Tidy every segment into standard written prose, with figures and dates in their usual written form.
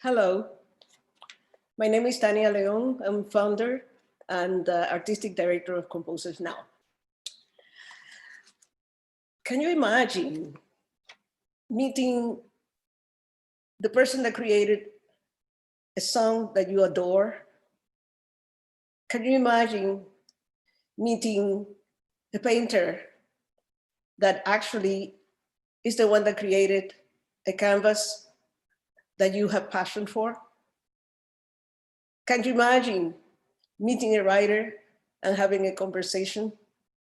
Hello, my name is Tania León. I'm founder and artistic director of Composers Now. Can you imagine meeting the person that created a song that you adore? Can you imagine meeting the painter that actually is the one that created a canvas that you have passion for? Can you imagine meeting a writer and having a conversation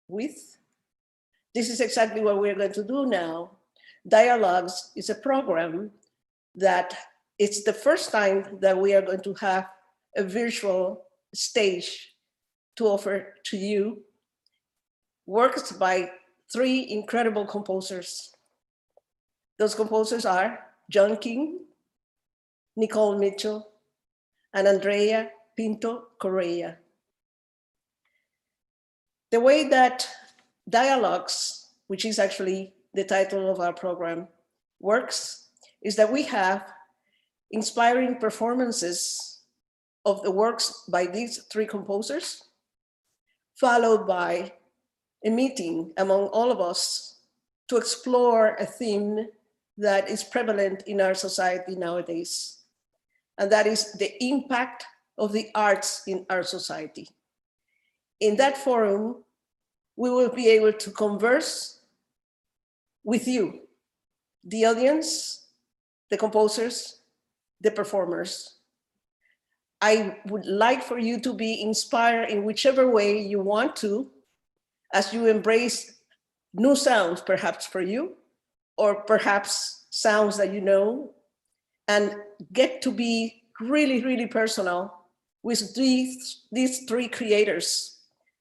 with? This is exactly what we're going to do now. Dialogues is a program that it's the first time that we are going to have a virtual stage to offer to you works by 3 incredible composers. Those composers are John King, Nicole Mitchell, and ANDREIA PINTO CORREIA. The way that Dialogues, which is actually the title of our program, works is that we have inspiring performances of the works by these 3 composers, followed by a meeting among all of us to explore a theme that is prevalent in our society nowadays. And that is the impact of the arts in our society. In that forum, we will be able to converse with you, the audience, the composers, the performers. I would like for you to be inspired in whichever way you want to, as you embrace new sounds, perhaps for you, or perhaps sounds that you know, and get to be really, really personal with these 3 creators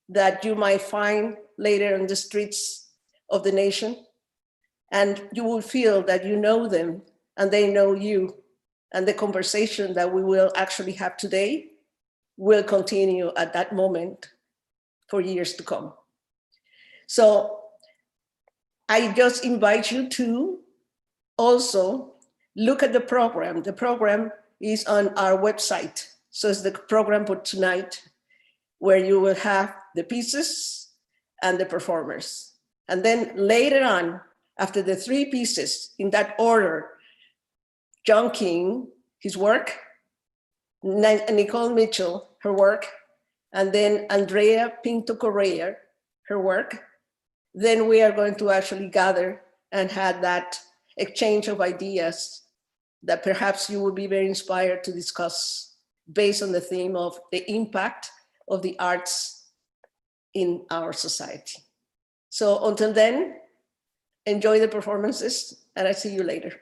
that you might find later in the streets of the nation. And you will feel that you know them and they know you. And the conversation that we will actually have today will continue at that moment for years to come. So I just invite you to also look at the program. The program is on our website. So it's the program for tonight, where you will have the pieces and the performers. And then later on, after the 3 pieces, in that order, John King, his work, Nicole Mitchell, her work, and then ANDREIA PINTO CORREIA, her work, then we are going to actually gather and have that exchange of ideas that perhaps you will be very inspired to discuss based on the theme of the impact of the arts in our society. So until then, enjoy the performances and I'll see you later.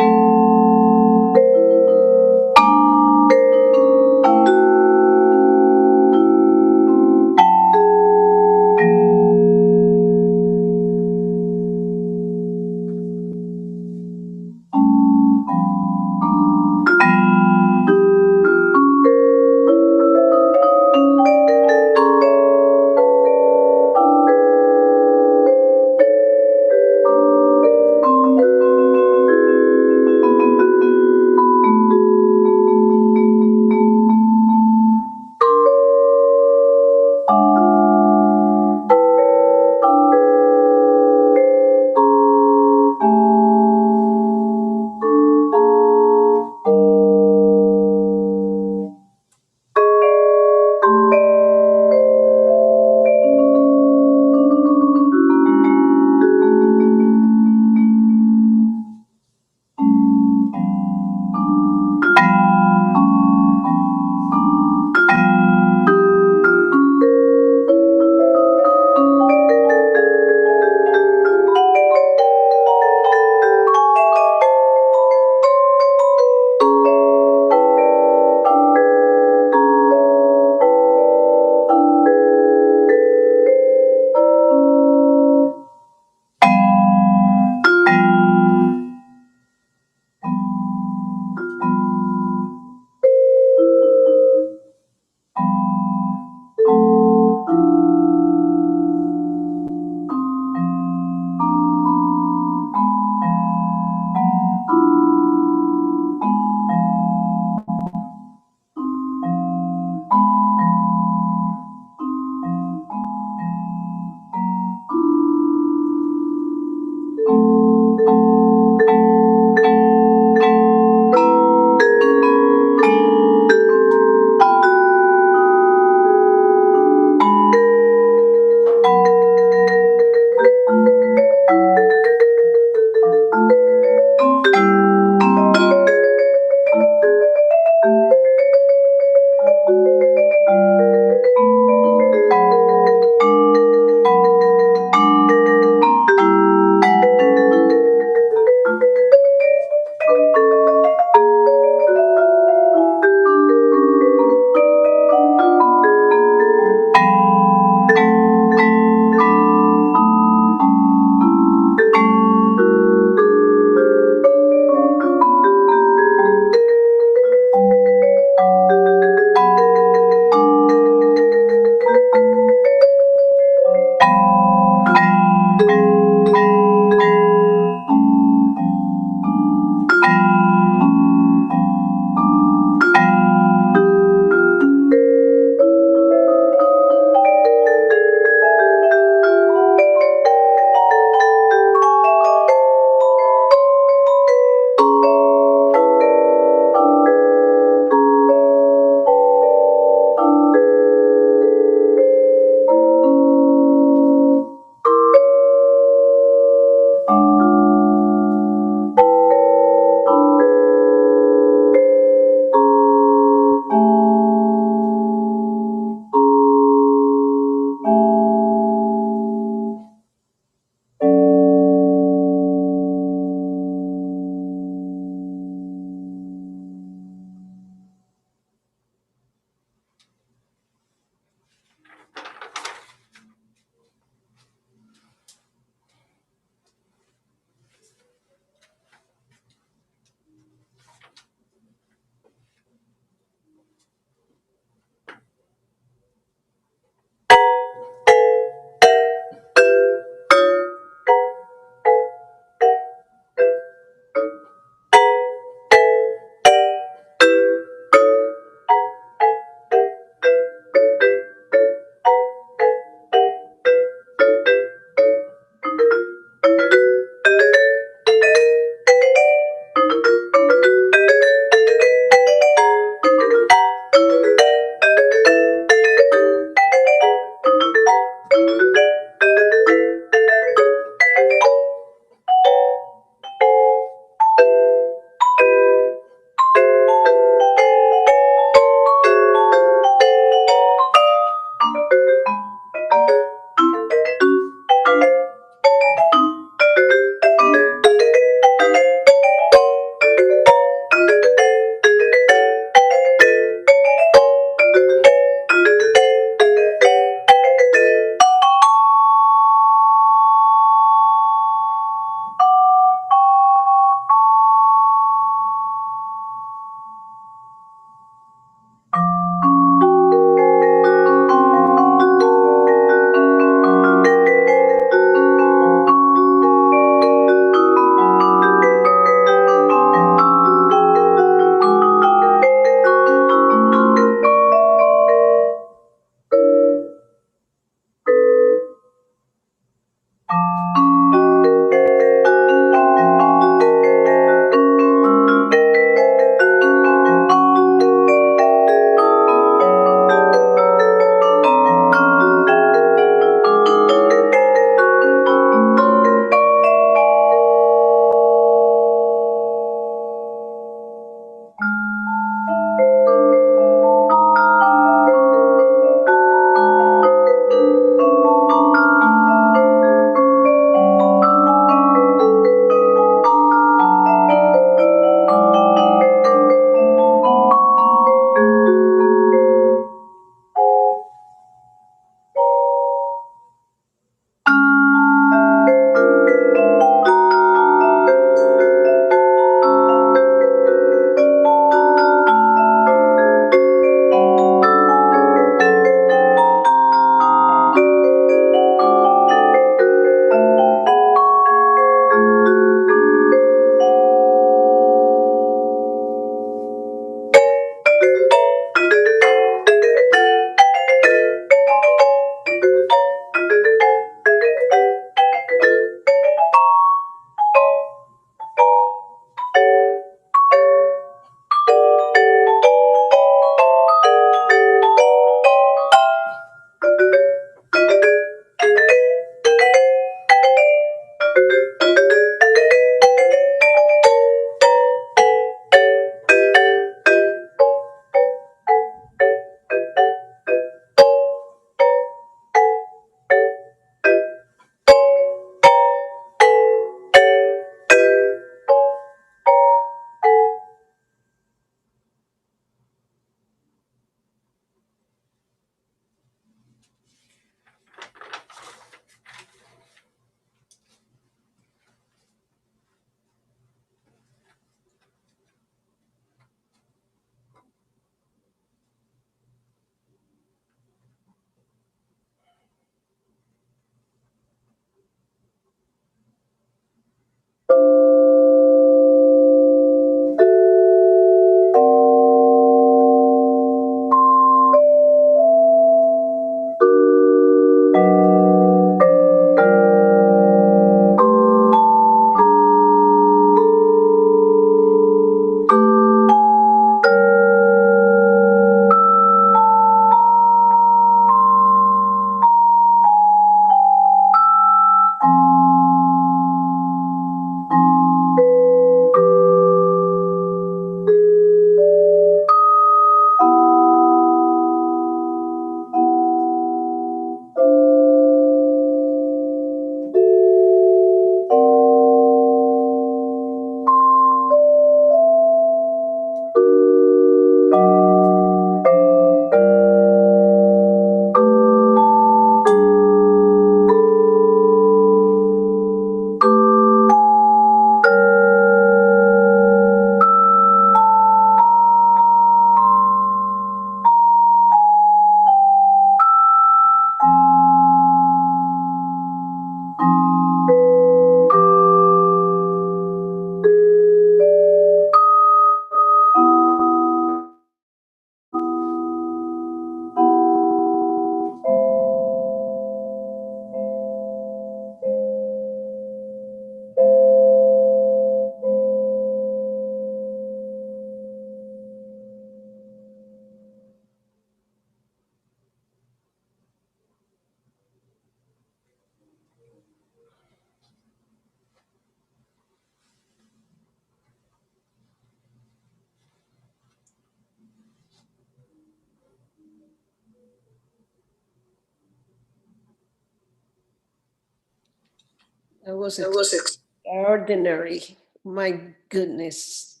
That was extraordinary. My goodness.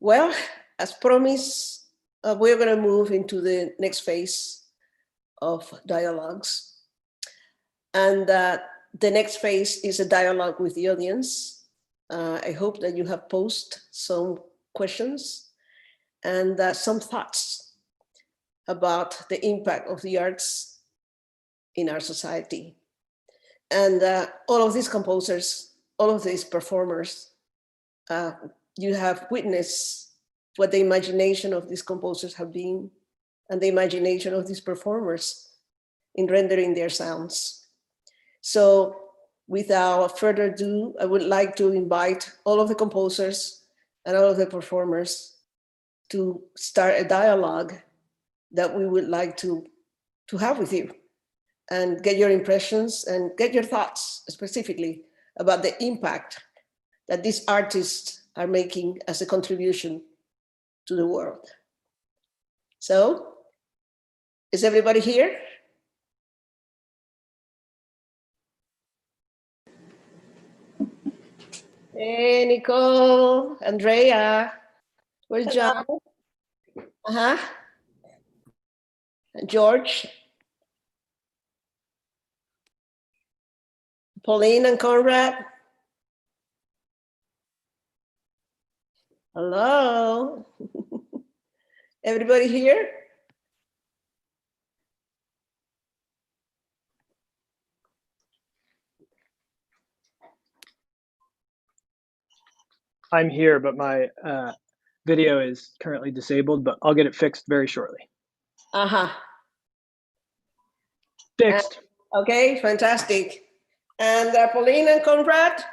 Well, as promised, we're going to move into the next phase of dialogues. And the next phase is a dialogue with the audience. I hope that you have posed some questions and some thoughts about the impact of the arts in our society. And all of these composers, all of these performers, you have witnessed what the imagination of these composers have been and the imagination of these performers in rendering their sounds. So without further ado, I would like to invite all of the composers and all of the performers to start a dialogue that we would like to have with you and get your impressions and get your thoughts specifically about the impact that these artists are making as a contribution to the world. So, is everybody here? Hey, Nicole, Andrea, where's John? And George, Pauline and Conrad. Hello. Everybody here? I'm here, but my video is currently disabled, but I'll get it fixed very shortly. Fixed. Okay, fantastic. And Pauline and Conrad?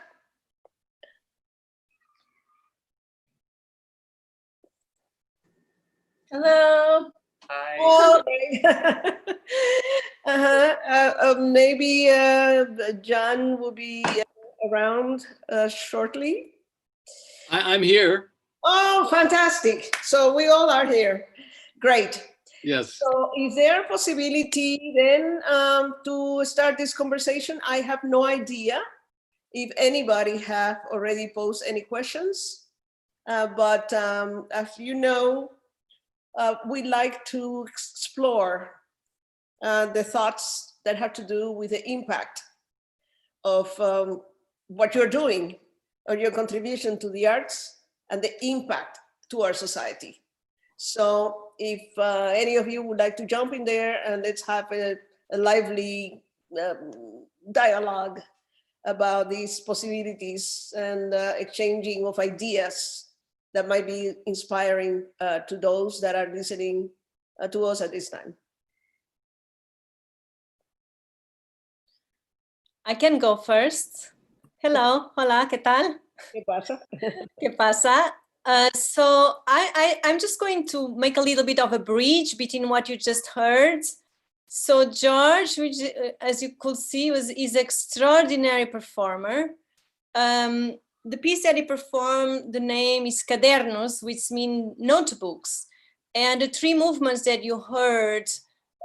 Hello. Hi. Okay. Maybe John will be around shortly. I'm here. Oh, fantastic. So we all are here. Great. Yes. So is there a possibility then to start this conversation? I have no idea if anybody have already posed any questions, but as you know, we like to explore the thoughts that have to do with the impact of what you're doing or your contribution to the arts and the impact to our society. So if any of you would like to jump in there and let's have a lively dialogue about these possibilities and exchanging of ideas that might be inspiring to those that are listening to us at this time. I can go first. Hello, hola, ¿qué tal? ¿Qué pasa? ¿Qué pasa? So I'm just going to make a little bit of a bridge between what you just heard. So George, which, as you could see, is an extraordinary performer. The piece that he performed, the name is Cadernos, which means notebooks. And the three movements that you heard,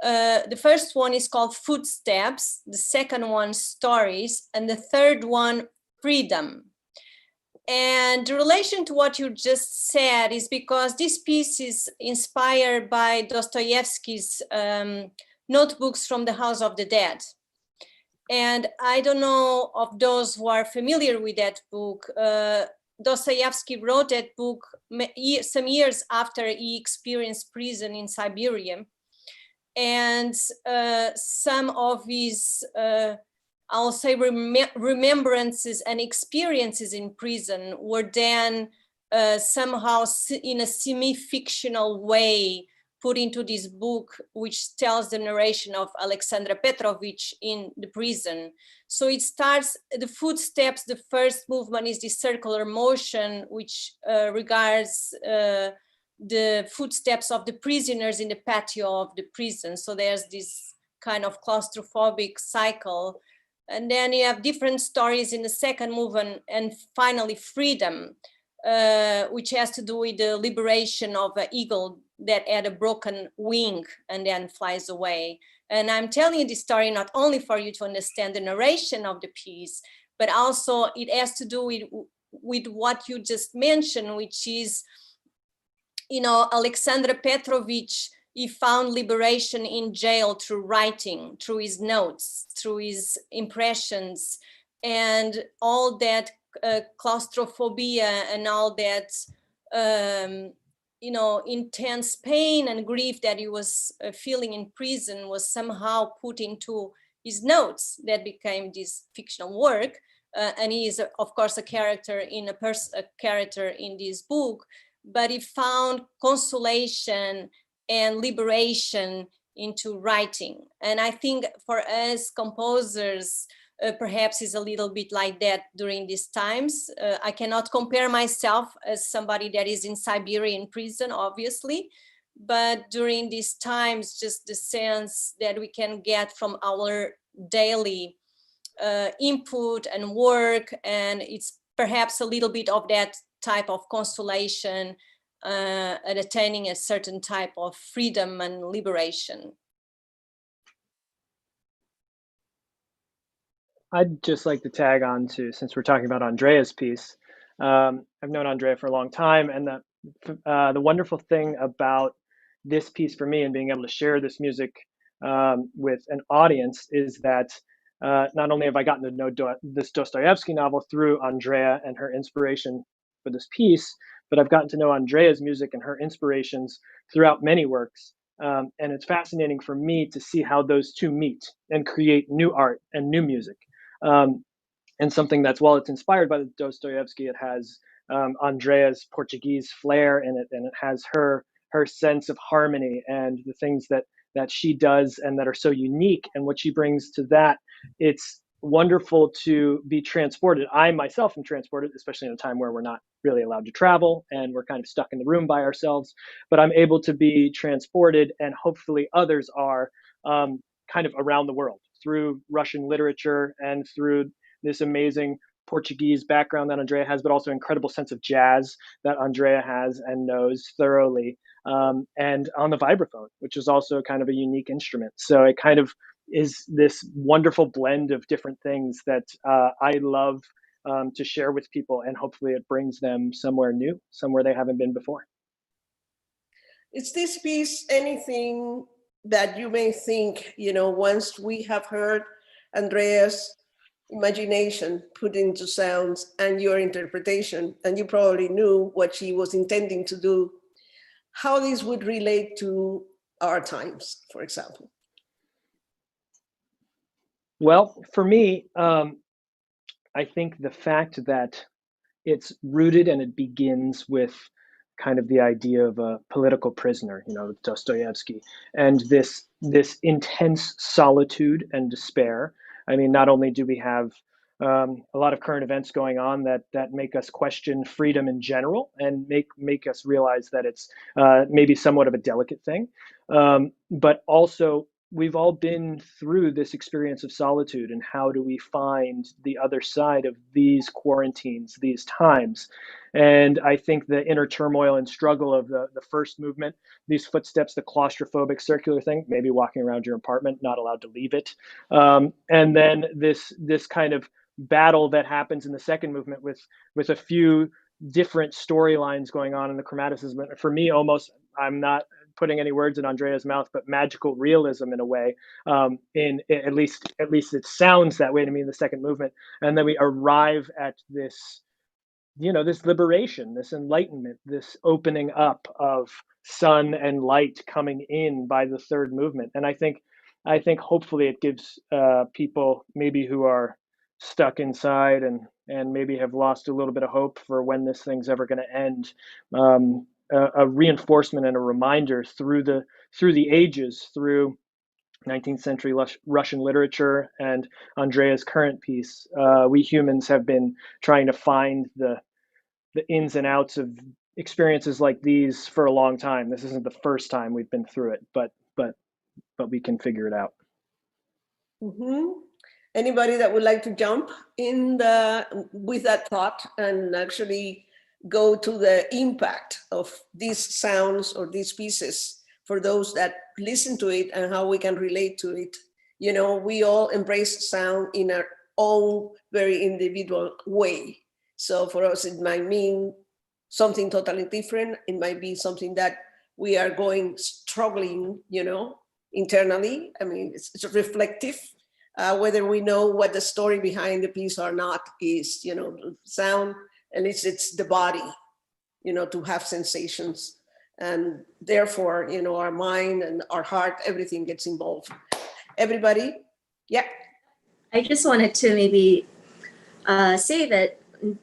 the first one is called Footsteps, the second one, Stories, and the third one, Freedom. And the relation to what you just said is because this piece is inspired by Dostoevsky's Notebooks from the House of the Dead. And I don't know of those who are familiar with that book. Dostoevsky wrote that book some years after he experienced prison in Siberia. And some of his, I'll say, remembrances and experiences in prison were then somehow in a semi-fictional way put into this book, which tells the narration of Alexandra Petrovich in the prison. So it starts, the footsteps, the first movement is the circular motion, which regards the footsteps of the prisoners in the patio of the prison. So there's this kind of claustrophobic cycle. And then you have different stories in the second movement, and finally freedom, which has to do with the liberation of an eagle that had a broken wing and then flies away. And I'm telling you this story not only for you to understand the narration of the piece, but also it has to do with what you just mentioned, which is, you know, Alexander Petrovich, he found liberation in jail through writing, through his notes, through his impressions, and all that claustrophobia and all that, you know, intense pain and grief that he was feeling in prison was somehow put into his notes that became this fictional work. And he is, of course, a character in a character in this book, but he found consolation and liberation into writing. And I think for us composers, perhaps is a little bit like that during these times. I cannot compare myself as somebody that is in Siberia in prison, obviously, but during these times, just the sense that we can get from our daily input and work, and it's perhaps a little bit of that type of consolation and attaining a certain type of freedom and liberation. I'd just like to tag on to, since we're talking about Andrea's piece, I've known Andrea for a long time, and the wonderful thing about this piece for me and being able to share this music with an audience is that not only have I gotten to know this Dostoevsky novel through Andrea and her inspiration for this piece, but I've gotten to know Andrea's music and her inspirations throughout many works. And it's fascinating for me to see how those two meet and create new art and new music. And something that's, while it's inspired by the Dostoevsky, it has Andrea's Portuguese flair in it, and it has her sense of harmony and the things that she does and that are so unique, and what she brings to that. It's wonderful to be transported. I myself am transported, especially in a time where we're not really allowed to travel and we're kind of stuck in the room by ourselves, but I'm able to be transported, and hopefully others are, kind of around the world through Russian literature and through this amazing Portuguese background that Andrea has, but also incredible sense of jazz that Andrea has and knows thoroughly, and on the vibraphone, which is also kind of a unique instrument. So it kind of is this wonderful blend of different things that I love to share with people, and hopefully it brings them somewhere new, somewhere they haven't been before. Is this piece anything that you may think, you know, once we have heard Andrea's imagination put into sounds and your interpretation, and you probably knew what she was intending to do, how this would relate to our times, for example? Well, for me, I think the fact that it's rooted and it begins with kind of the idea of a political prisoner, you know, Dostoevsky, and this intense solitude and despair. I mean, not only do we have a lot of current events going on that make us question freedom in general and make us realize that it's maybe somewhat of a delicate thing, but also we've all been through this experience of solitude, and how do we find the other side of these quarantines, these times? And I think the inner turmoil and struggle of the first movement, these footsteps, the claustrophobic circular thing, maybe walking around your apartment, not allowed to leave it. And then this kind of battle that happens in the second movement with a few different storylines going on in the chromaticism. For me, almost, I'm not putting any words in Andrea's mouth, but magical realism in a way. In at least it sounds that way to me in the second movement. And then we arrive at this, you know, this liberation, this enlightenment, this opening up of sun and light coming in by the third movement. And I think hopefully it gives people maybe who are stuck inside and maybe have lost a little bit of hope for when this thing's ever going to end, a reinforcement and a reminder through the ages, through 19th century Russian literature and Andrea's current piece. We humans have been trying to find the ins and outs of experiences like these for a long time. This isn't the first time we've been through it, but we can figure it out. Mm-hmm. Anybody that would like to jump in with that thought and actually go to the impact of these sounds or these pieces for those that listen to it and how we can relate to it. You know, we all embrace sound in our own very individual way. So for us, it might mean something totally different. It might be something that we are struggling, you know, internally. I mean, it's reflective. Whether we know what the story behind the piece or not is, you know, sound, and it's the body, you know, to have sensations. And therefore, you know, our mind and our heart, everything gets involved. Everybody, yeah. I just wanted to maybe say that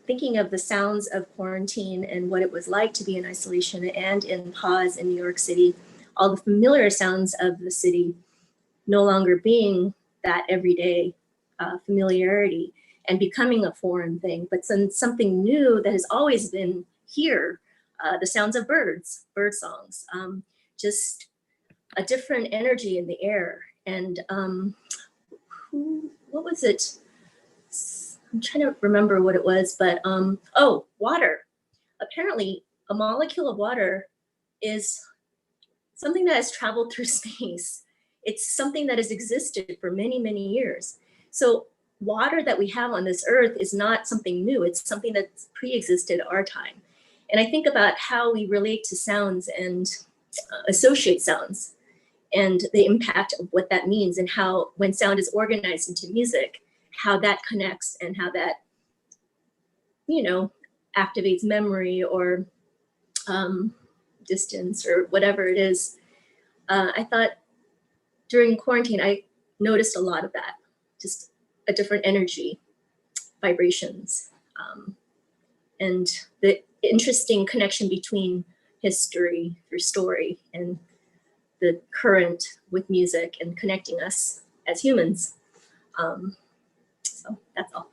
thinking of the sounds of quarantine and what it was like to be in isolation and in pause in New York City, all the familiar sounds of the city no longer being that everyday familiarity and becoming a foreign thing, but something new that has always been here, the sounds of birds, bird songs, just a different energy in the air. And what was it? I'm trying to remember what it was, but oh, water. Apparently, a molecule of water is something that has traveled through space. It's something that has existed for many, many years. So water that we have on this earth is not something new. It's something that's pre-existed our time. And I think about how we relate to sounds and associate sounds and the impact of what that means, and how when sound is organized into music, how that connects and how that, you know, activates memory or distance or whatever it is. I thought during quarantine, I noticed a lot of that, just a different energy, vibrations, and the interesting connection between history through story and the current with music and connecting us as humans. So that's all.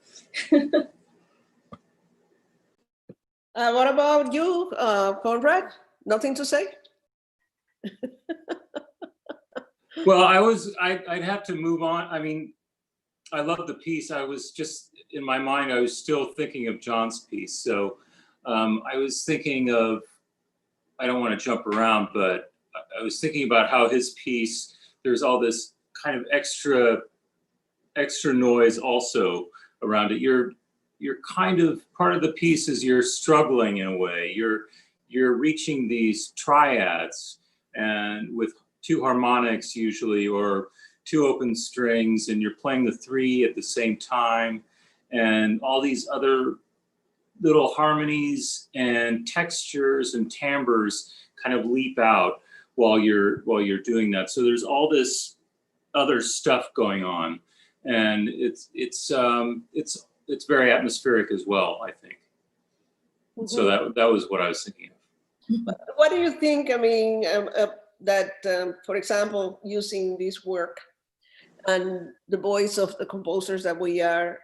What about you, Conrad? Nothing to say? Well, I'd have to move on. I mean, I love the piece. I was just, in my mind, I was still thinking of John's piece. So I was thinking of, I don't want to jump around, but I was thinking about how his piece, there's all this kind of extra noise also around it. You're kind of, part of the piece is you're struggling in a way. You're reaching these triads, and with two harmonics usually, or two open strings, and you're playing the three at the same time, and all these other little harmonies and textures and timbres kind of leap out while you're doing that. So there's all this other stuff going on, and it's very atmospheric as well, I think. Mm-hmm. So that was what I was thinking of. What do you think? I mean, for example, using this work and the voice of the composers that we are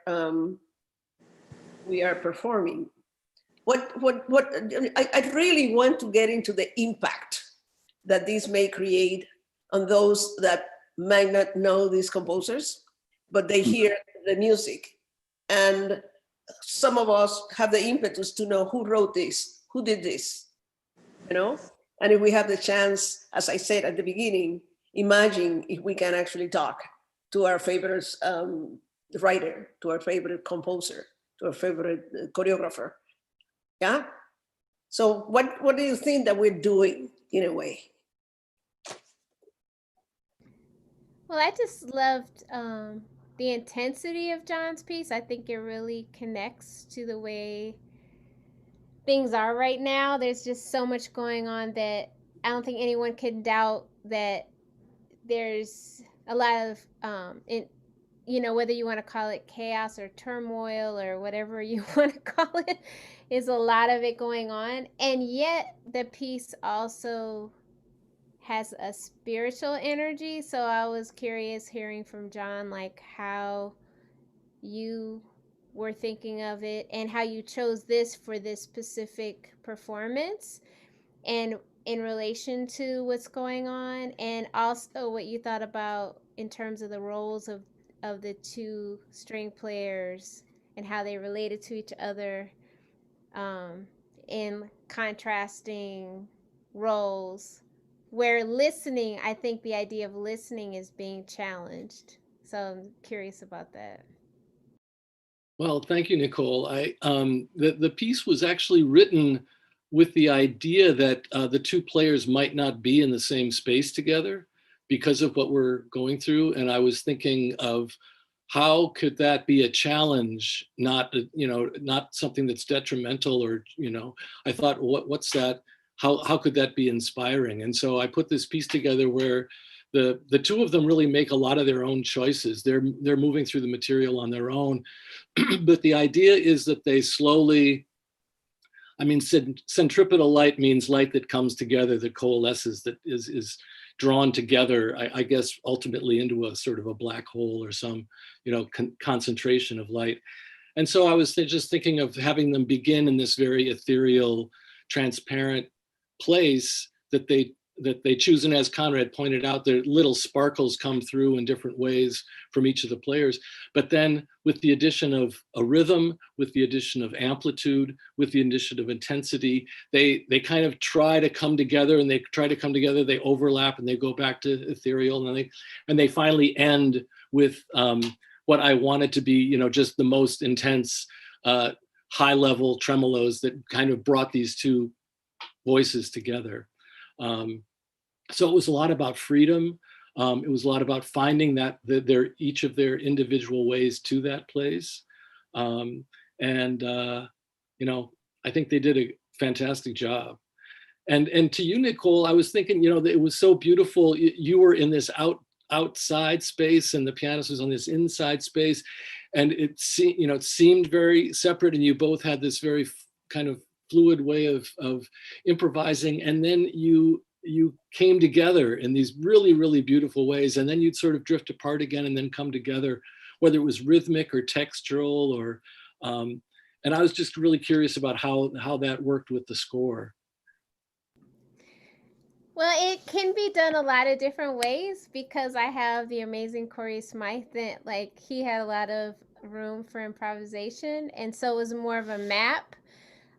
performing, I really want to get into the impact that this may create on those that might not know these composers, but they hear the music. And some of us have the impetus to know who wrote this, who did this, you know? And if we have the chance, as I said at the beginning, imagine if we can actually talk to our favorite writer, to our favorite composer, to our favorite choreographer. Yeah? So what do you think that we're doing in a way? Well, I just loved the intensity of John's piece. I think it really connects to the way things are right now. There's just so much going on that I don't think anyone can doubt that there's a lot of, whether you want to call it chaos or turmoil or whatever you want to call it, is a lot of it going on. And yet the piece also has a spiritual energy. So I was curious hearing from John, like how you were thinking of it and how you chose this for this specific performance and in relation to what's going on, and also what you thought about in terms of the roles of the two string players and how they related to each other in contrasting roles where listening, I think the idea of listening is being challenged. So I'm curious about that. Well, thank you, Nicole. The piece was actually written with the idea that the two players might not be in the same space together because of what we're going through. And I was thinking of how could that be a challenge, not not something that's detrimental, or I thought, what's that? How could that be inspiring? And so I put this piece together where the two of them really make a lot of their own choices. They're moving through the material on their own, but the idea is that they slowly, I mean, centripetal light means light that comes together, that coalesces, that is drawn together, I guess, ultimately into a sort of a black hole or some, concentration of light. And so I was just thinking of having them begin in this very ethereal, transparent place that they choose. And as Conrad pointed out, their little sparkles come through in different ways from each of the players. But then with the addition of a rhythm, with the addition of amplitude, with the addition of intensity, they kind of try to come together, and they overlap, and they go back to ethereal, and they finally end with what I wanted to be, just the most intense high level tremolos that kind of brought these two voices together. So it was a lot about freedom. It was a lot about finding each of their individual ways to that place. I think they did a fantastic job. And to you, Nicole, I was thinking, that it was so beautiful. You were in this outside space, and the pianist was on this inside space, and it seemed very separate. And you both had this very kind of fluid way of improvising, and then you came together in these really, really beautiful ways, and then you'd sort of drift apart again and then come together, whether it was rhythmic or textural, or and I was just really curious about how that worked with the score. Well, it can be done a lot of different ways, because I have the amazing Cory Smythe that, like, he had a lot of room for improvisation, and so it was more of a map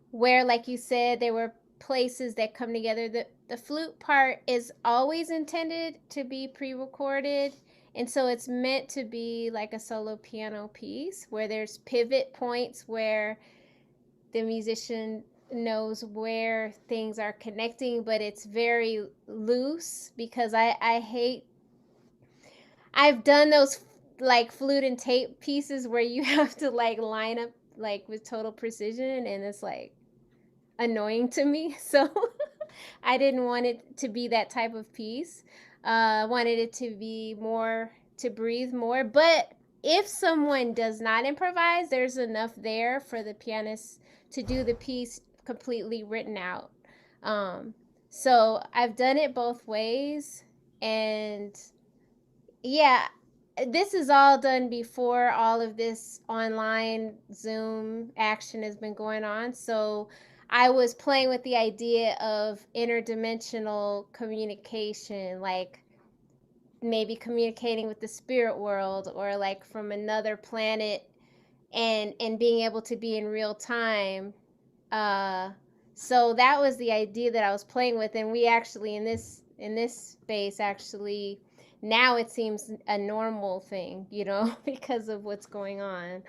where, like you said, there were places that come together. The flute part is always intended to be pre-recorded, and so it's meant to be like a solo piano piece where there's pivot points where the musician knows where things are connecting, but it's very loose, because I've done those like flute and tape pieces where you have to like line up like with total precision, and it's like annoying to me. So I didn't want it to be that type of piece. I wanted it to be more, to breathe more. But if someone does not improvise, there's enough there for the pianist to do the piece completely written out. So I've done it both ways. And yeah, this is all done before all of this online Zoom action has been going on. So I was playing with the idea of interdimensional communication, like maybe communicating with the spirit world, or like from another planet, and being able to be in real time. So that was the idea that I was playing with, and we actually in this space actually now it seems a normal thing, because of what's going on.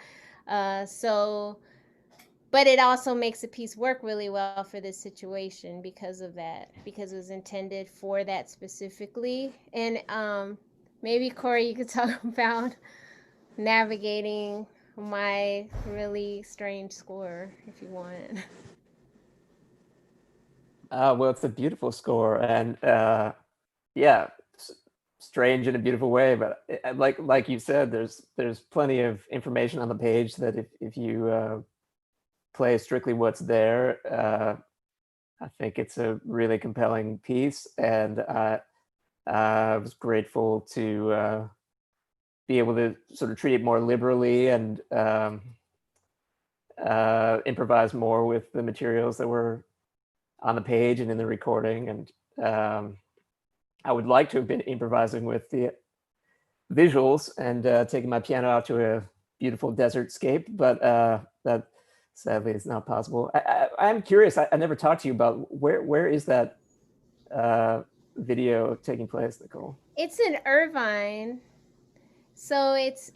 But it also makes the piece work really well for this situation because of that, because it was intended for that specifically. And maybe Cory, you could talk about navigating my really strange score if you want. Well, it's a beautiful score, and yeah, strange in a beautiful way. But like you said, there's plenty of information on the page that if you play strictly what's there, I think it's a really compelling piece, and I was grateful to be able to sort of treat it more liberally and improvise more with the materials that were on the page and in the recording. And I would like to have been improvising with the visuals and taking my piano out to a beautiful desert scape, but that sadly is not possible. I'm curious, I never talked to you about where is that video taking place, Nicole? It's in Irvine. So it's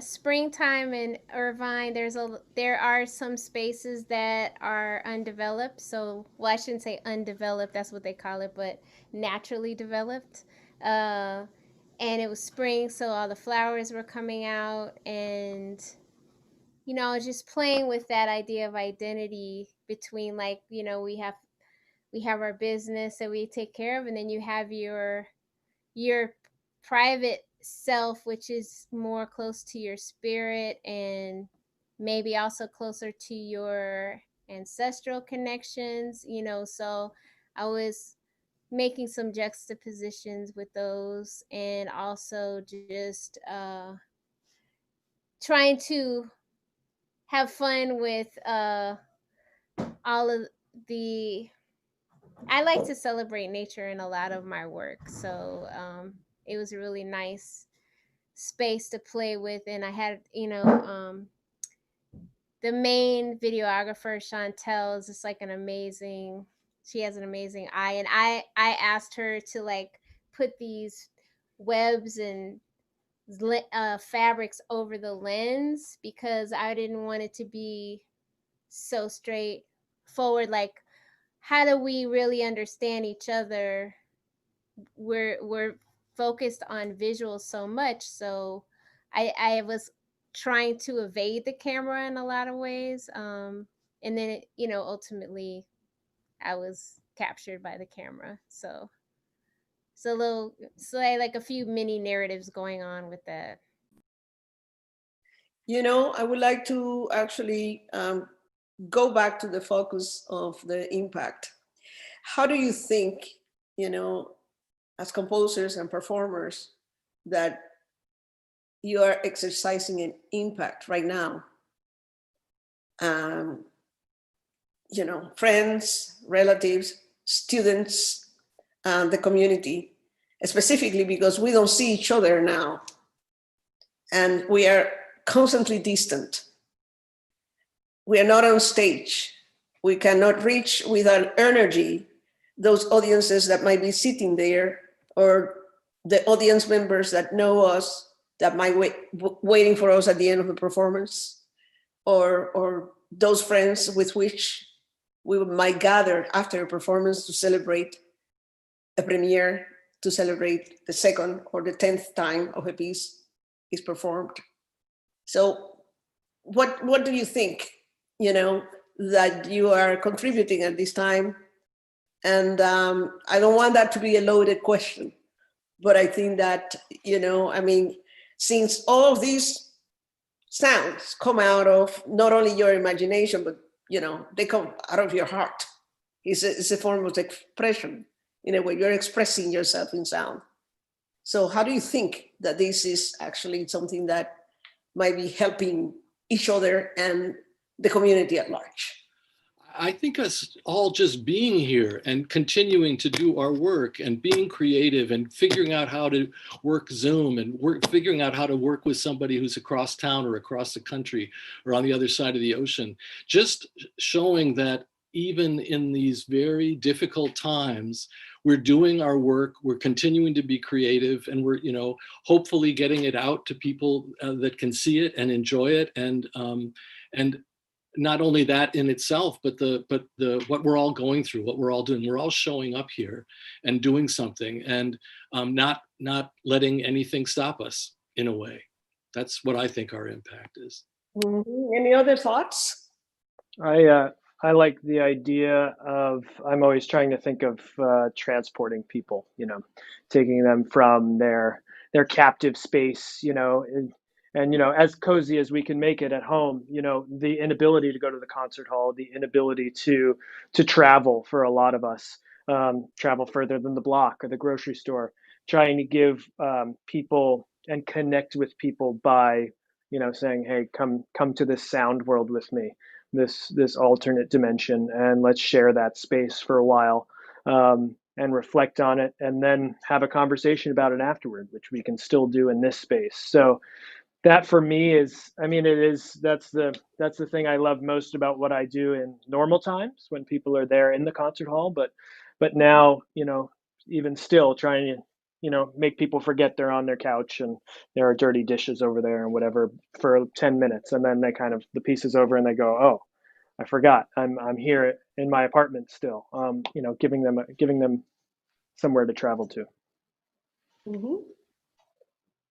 springtime in Irvine. There are some spaces that are undeveloped. So, well, I shouldn't say undeveloped. That's what they call it, but naturally developed. And it was spring, so all the flowers were coming out, and just playing with that idea of identity between, like, we have our business that we take care of, and then you have your private self, which is more close to your spirit and maybe also closer to your ancestral connections. So I was making some juxtapositions with those, and also just trying to have fun with all of the I like to celebrate nature in a lot of my work. So it was a really nice space to play with. And I had, the main videographer, Chantel, is just like she has an amazing eye. And I asked her to, like, put these webs and fabrics over the lens, because I didn't want it to be so straightforward. Like, how do we really understand each other? We're focused on visuals so much. So I was trying to evade the camera in a lot of ways. And then ultimately I was captured by the camera. So I like a few mini narratives going on with that. I would like to actually go back to the focus of the impact. How do you think, as composers and performers, that you are exercising an impact right now? Friends, relatives, students, the community, specifically because we don't see each other now. And we are constantly distant. We are not on stage. We cannot reach with our energy those audiences that might be sitting there, or the audience members that know us, that might waiting for us at the end of the performance, or those friends with which we might gather after a performance to celebrate a premiere, to celebrate the second or the 10th time of a piece is performed. So what do you think, that you are contributing at this time? And I don't want that to be a loaded question, but I think that, since all of these sounds come out of not only your imagination, but, they come out of your heart. It's a form of expression, in a way. You're expressing yourself in sound. So how do you think that this is actually something that might be helping each other and the community at large? I think us all just being here and continuing to do our work and being creative and figuring out how to work Zoom and figuring out how to work with somebody who's across town or across the country or on the other side of the ocean, just showing that even in these very difficult times, we're doing our work, we're continuing to be creative, and we're, hopefully getting it out to people that can see it and enjoy it. And not only that in itself, but what we're all going through, what we're all doing. We're all showing up here and doing something, and not letting anything stop us, in a way. That's what I think our impact is. Mm-hmm. Any other thoughts? I like the idea of, I'm always trying to think of transporting people, taking them from their captive space, and as cozy as we can make it at home, the inability to go to the concert hall, the inability to travel for a lot of us, travel further than the block or the grocery store, trying to give people and connect with people by, saying, hey, come to this sound world with me, this alternate dimension, and let's share that space for a while, and reflect on it, and then have a conversation about it afterward, which we can still do in this space. So that for me is, that's the thing I love most about what I do in normal times when people are there in the concert hall. But now, even still trying to, you know, make people forget they're on their couch and there are dirty dishes over there and whatever for 10 minutes. And then they kind of, the piece is over and they go, oh, I forgot. I'm here in my apartment still. You know, giving them somewhere to travel to. Mm-hmm. So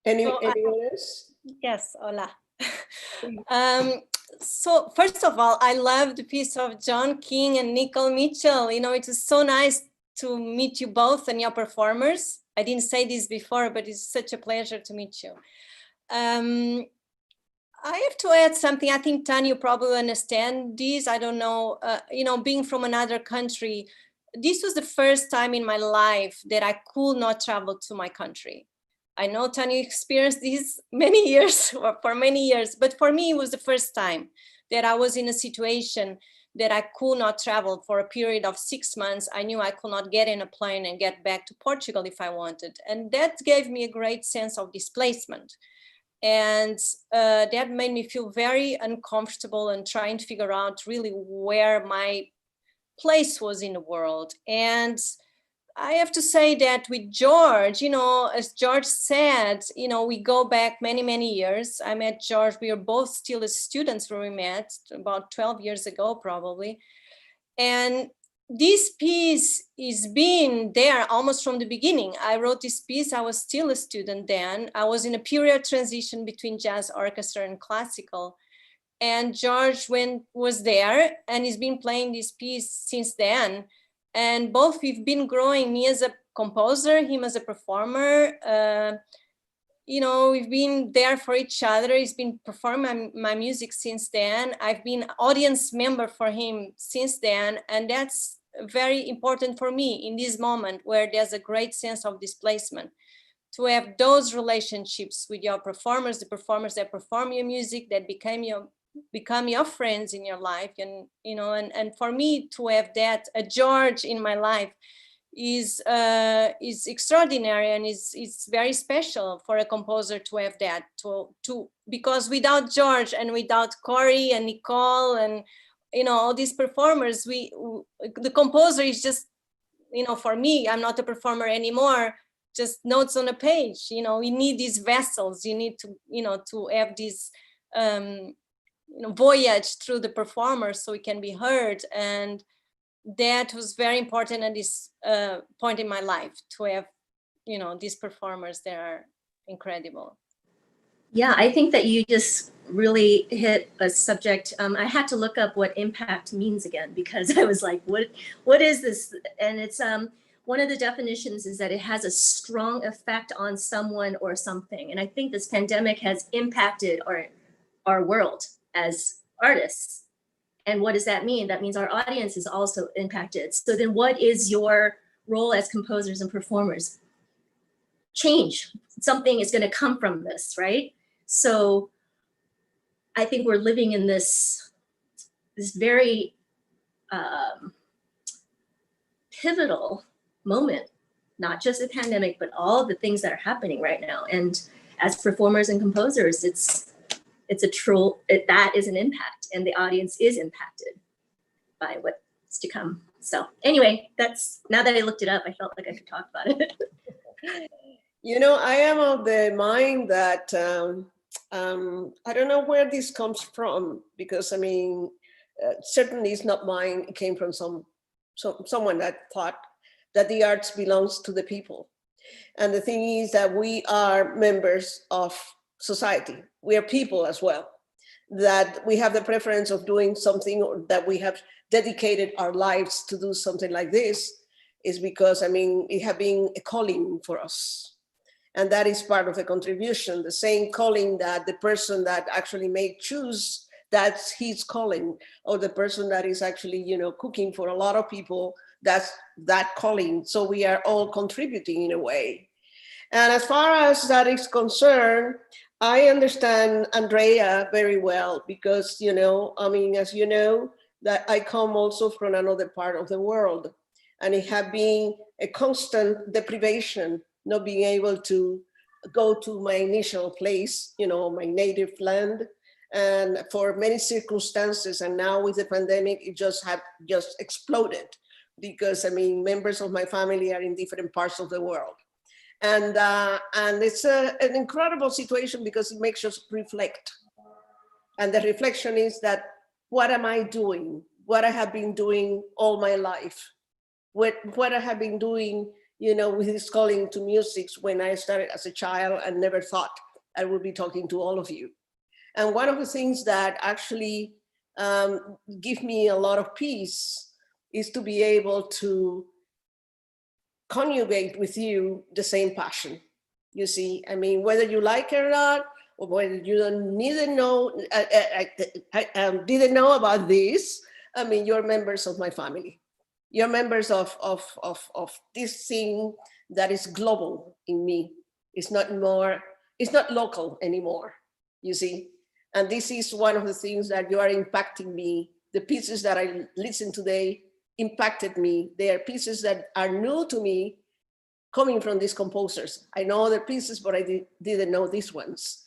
Anyone else? Yes, hola. So first of all, I love the piece of John King and Nicole Mitchell. You know, it is so nice to meet you both and your performers. I didn't say this before, but it's such a pleasure to meet you. I have to add something. I think Tanya, you probably understand this. I don't know, you know, being from another country, this was the first time in my life that I could not travel to my country. I know Tanya experienced this many years, or for many years, but for me, it was the first time that I was in a situation that I could not travel for a period of 6 months. I knew I could not get in a plane and get back to Portugal if I wanted. And that gave me a great sense of displacement. And that made me feel very uncomfortable and trying to figure out really where my place was in the world. And I have to say that with George, you know, as George said, you know, we go back many, many years. I met George, we were both still as students when we met, about 12 years ago, probably. And this piece is been there almost from the beginning. I wrote this piece, I was still a student then. I was in a period transition between jazz orchestra and classical. And George was there and he's been playing this piece since then. And both we've been growing, me as a composer, him as a performer. You know, we've been there for each other. He's been performing my music since then. I've been audience member for him since then. And that's very important for me in this moment where there's a great sense of displacement. To have those relationships with your performers, the performers that perform your music, that become your friends in your life. And, you know, and for me to have that, a George in my life is extraordinary, and is very special for a composer to have that, because without George and without Cory and Nicole and, you know, all these performers, the composer is just, you know, for me, I'm not a performer anymore, just notes on a page. You know, you need these vessels, you need to, you know, to have this you know, voyage through the performer so it can be heard. And that was very important at this point in my life, to have, you know, these performers that are incredible. Yeah, I think that you just really hit a subject. I had to look up what impact means again, because I was like, what is this? And it's one of the definitions is that it has a strong effect on someone or something. And I think this pandemic has impacted our world as artists. And what does that mean? That means our audience is also impacted. So then what is your role as composers and performers? Change. Something is going to come from this, right? So I think we're living in this very pivotal moment, not just the pandemic, but all the things that are happening right now. And as performers and composers, that is an impact, and the audience is impacted by what's to come. So anyway, now that I looked it up, I felt like I could talk about it. You know, I am of the mind that I don't know where this comes from, because I mean, certainly it's not mine. It came from someone that thought that the arts belongs to the people. And the thing is that we are members of society. We are people as well, that we have the preference of doing something, or that we have dedicated our lives to do something like this, is because, I mean, it has been a calling for us. And that is part of the contribution, the same calling that the person that actually may choose, that's his calling, or the person that is actually, you know, cooking for a lot of people, that's that calling. So we are all contributing in a way. And as far as that is concerned, I understand ANDREIA very well, because, you know, I mean, as you know, that I come also from another part of the world, and it has been a constant deprivation, not being able to go to my initial place, you know, my native land, and for many circumstances. And now with the pandemic, it just exploded because I mean, members of my family are in different parts of the world. And it's an incredible situation because it makes us reflect. And the reflection is that, what am I doing? What I have been doing all my life? What I have been doing, you know, with this calling to music when I started as a child and never thought I would be talking to all of you. And one of the things that actually give me a lot of peace is to be able to conjugate with you the same passion. You see, I mean, whether you like it or not, or whether you don't didn't know about this, I mean, you're members of my family. You're members of this thing that is global in me. It's not local anymore, you see. And this is one of the things that you are impacting me. The pieces that I listened today impacted me. They are pieces that are new to me, coming from these composers. I know other pieces, but I didn't know these ones.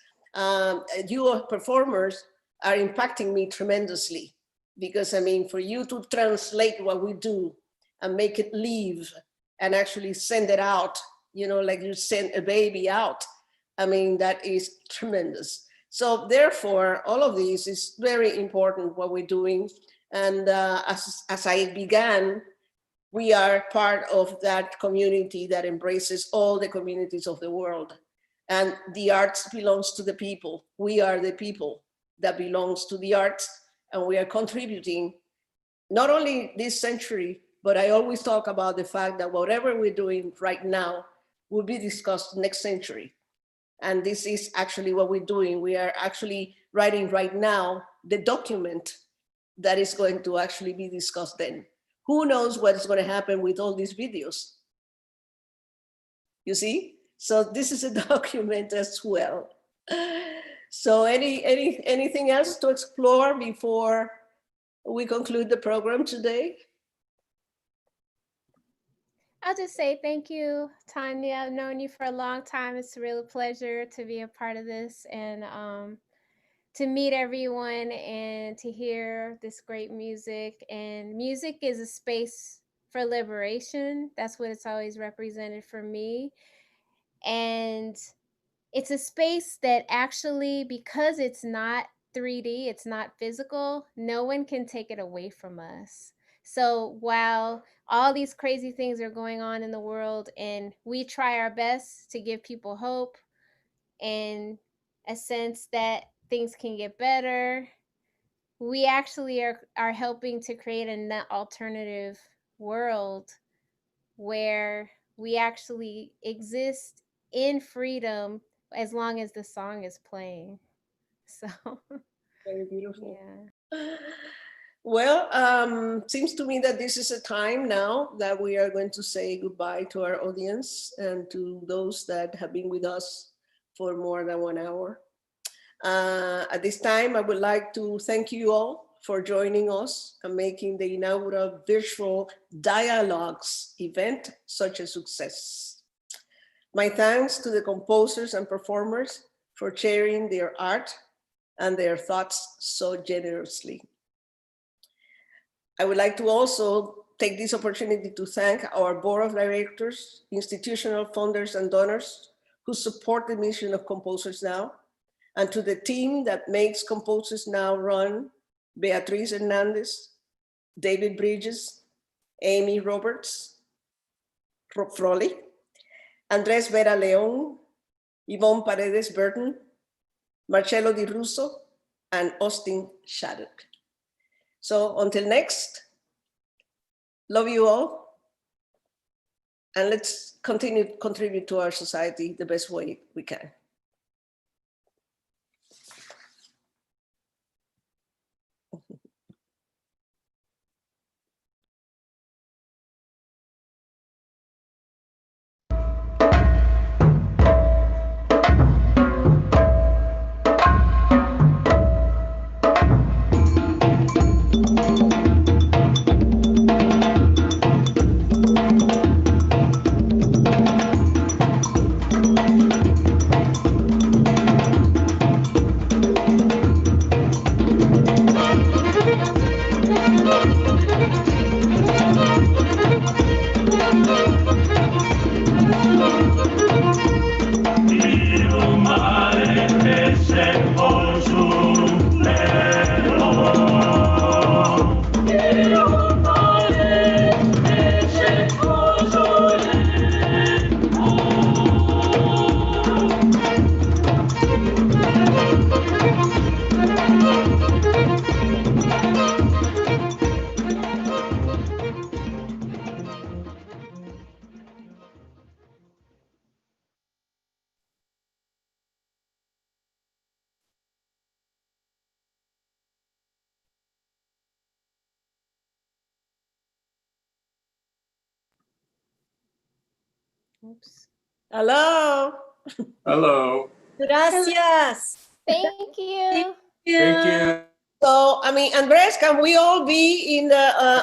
You performers are impacting me tremendously, because I mean, for you to translate what we do and make it live and actually send it out, you know, like you send a baby out, I mean, that is tremendous. So therefore, all of this is very important, what we're doing. And as I began, we are part of that community that embraces all the communities of the world. And the arts belongs to the people. We are the people that belongs to the arts, and we are contributing not only this century, but I always talk about the fact that whatever we're doing right now will be discussed next century. And this is actually what we're doing. We are actually writing right now the document that is going to actually be discussed then. Who knows what is going to happen with all these videos? You see? So this is a document as well. So anything else to explore before we conclude the program today? I'll just say thank you, Tania. I've known you for a long time. It's a real pleasure to be a part of this and to meet everyone and to hear this great music. And music is a space for liberation. That's what it's always represented for me. And it's a space that actually, because it's not 3D, it's not physical, no one can take it away from us. So while all these crazy things are going on in the world and we try our best to give people hope and a sense that things can get better, we actually are helping to create an alternative world where we actually exist in freedom as long as the song is playing. So very beautiful. Yeah. Well, seems to me that this is a time now that we are going to say goodbye to our audience and to those that have been with us for more than 1 hour. At this time, I would like to thank you all for joining us and making the inaugural virtual Dialogues event such a success. My thanks to the composers and performers for sharing their art and their thoughts so generously. I would like to also take this opportunity to thank our board of directors, institutional funders and donors who support the mission of Composers Now, and to the team that makes Composers Now run: Beatriz Hernandez, David Bridges, Amy Roberts, Froley, Andres Vera León, Yvonne Paredes Burton, Marcello Di Russo, and Austin Shattuck. So until next, love you all, and let's continue to contribute to our society the best way we can. Oops. Hello. Hello. Gracias. Thank you. Thank you. So, I mean, Andres, can we all be in the